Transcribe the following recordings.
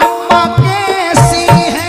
अम्मा कैसी है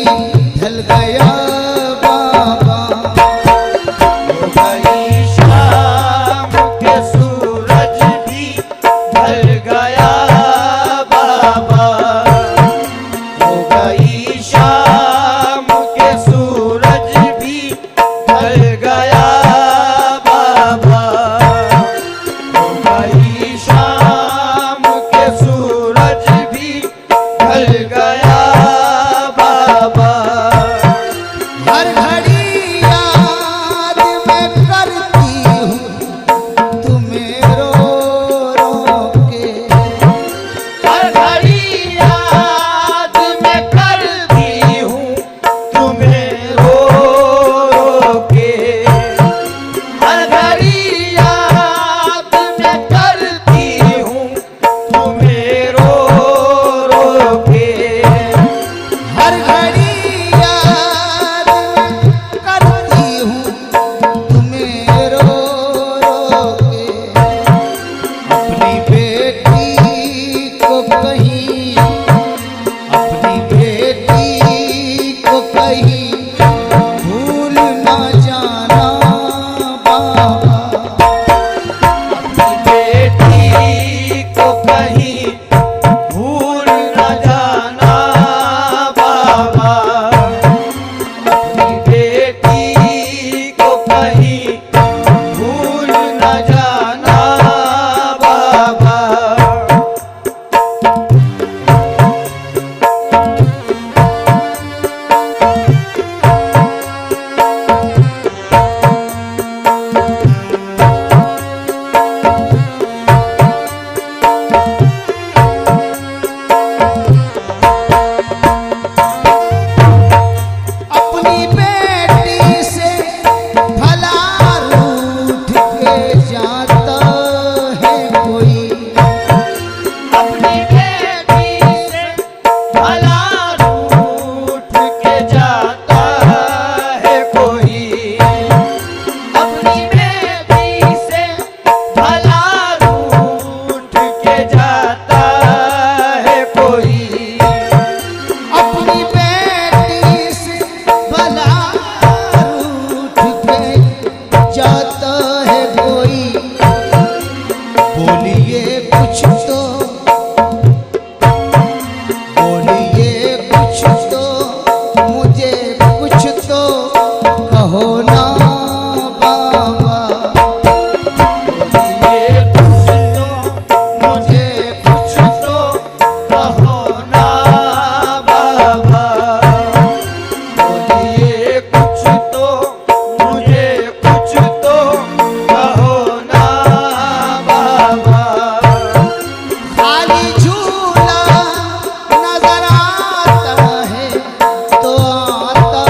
ढल गया बाबा। हो गई शाम के सूरज भी ढल गया बाबा। हो गई शाम के सूरज भी ढल गया बाबा। हो गई शाम के सूरज भी ढल गया बाबा। हर घड़ी याद मैं करती हूँ तुम्हें रो रो के। हर घड़ी याद मैं करती हूँ तुम्हें रो रो के। हर घड़ी याद मैं करती हूँ तुम्हें रो रो के। हर घड़ी याद मैं करती हूँ तुम्हें रो रो के। अपनी बेटी को कहीं, अपनी बेटी को कहीं भूल ना जाना बाबा। अपनी बेटी को कहीं भूल न जाना बाबा। अपनी बेटी को कहीं भूल न जाना बाबा। अपनी बेटी से भला रूठ के जाता है कोई। अपनी बेटी से भला रूठ के जाता है कोई। अपनी बेटी से भला रूठ के जाता है कोई। अपनी बेटी से भला रूठ के जाता है कोई। बोलिए कुछ तो, बोलिए कुछ तो, मुझे कुछ तो कहो ना बाबा। ये कुछ तो मुझे कुछ तो कहो ना बाबा। बोलिए कुछ तो मुझे कुछ तो कहो ना बाबा। खाली झूला नजर आता है तो आता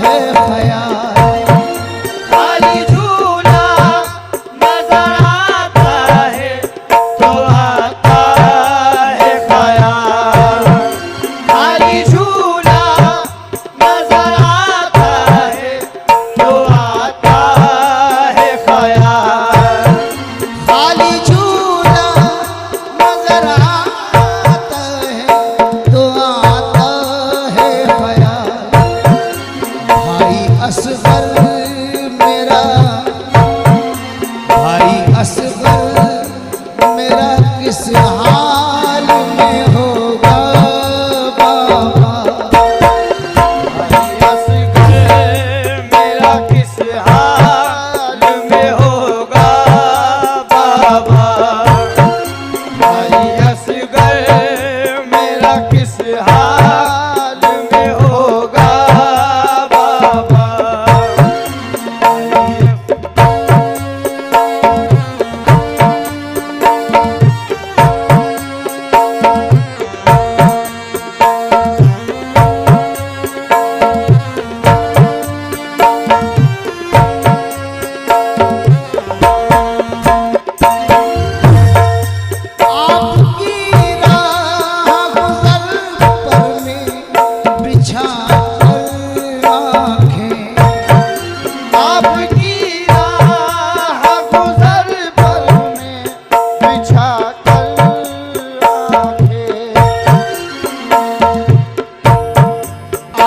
है ख्याल। खाली झूला नजर आता है तो आता है ख्याल। खाली झूला नजर आता है तो आता है ख्याल। खाली झूला नजर आता है तो आता है ख्याल। भाई असगर मेरा, भाई असगर मेरा किस हाल में होगा बाबा। असगर मेरा किस हाल में होगा बाबा। भाई असगर मेरा किस हाल में होगा बाबा।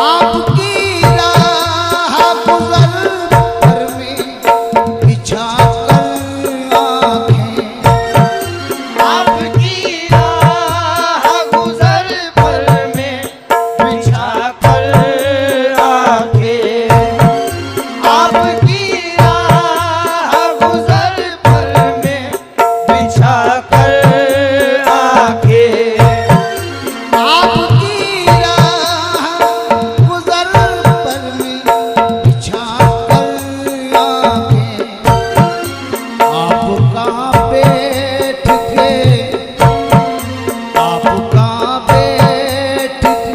आपकी राह गुजर पर में बिछा कर आंखें, आपकी राह गुजर पर में बिछा कर आंखें, आपकी राह गुजर पर में बिछा कर आंखें, आपकी राह गुजर पर में बिछा कर आंखें, आपका बैठ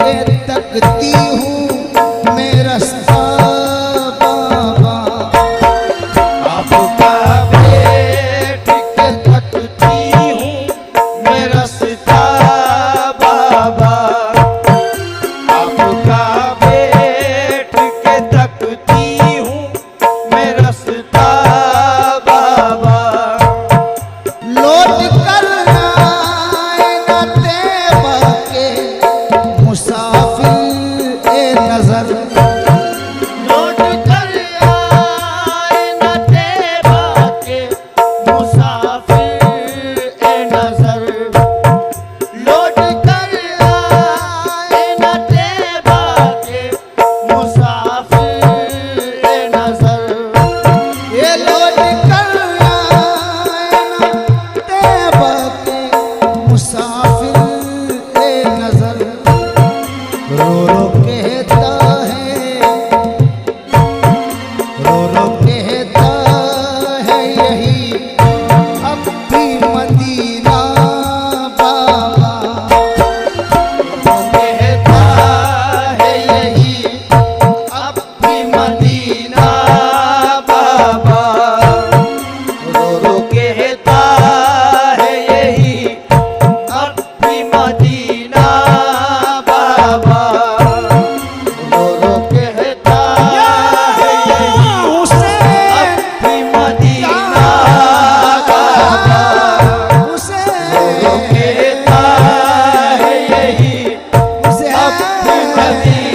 के तकती हूँ मैं रास्ता बाबा, आपका बैठ के तकती हूँ मैं रास्ता बाबा, आपका बैठ के तकती हूँ मैं रास्ता बाबा, लौट कर आए न तैबा के मुसाफिर ए नजर, लौट कर आए न तैबा के मुसाफिर ए नजर, लौट कर आए न तैबा के मुसाफिर ए नजर, ये लौट कर आए न तैबा के मुसाफिर ए नजर, रो रो कहता है, रो रो कहता है यही अब भी मदीना बाबा, कहता है यही अब भी मदीना बाबा, रो रो कहता है यही अब भी मदीना बाबा, रो रो कहता है यही अब भी मदीना बाबा, उसे रो कहता है यही उसे अब भी मदीना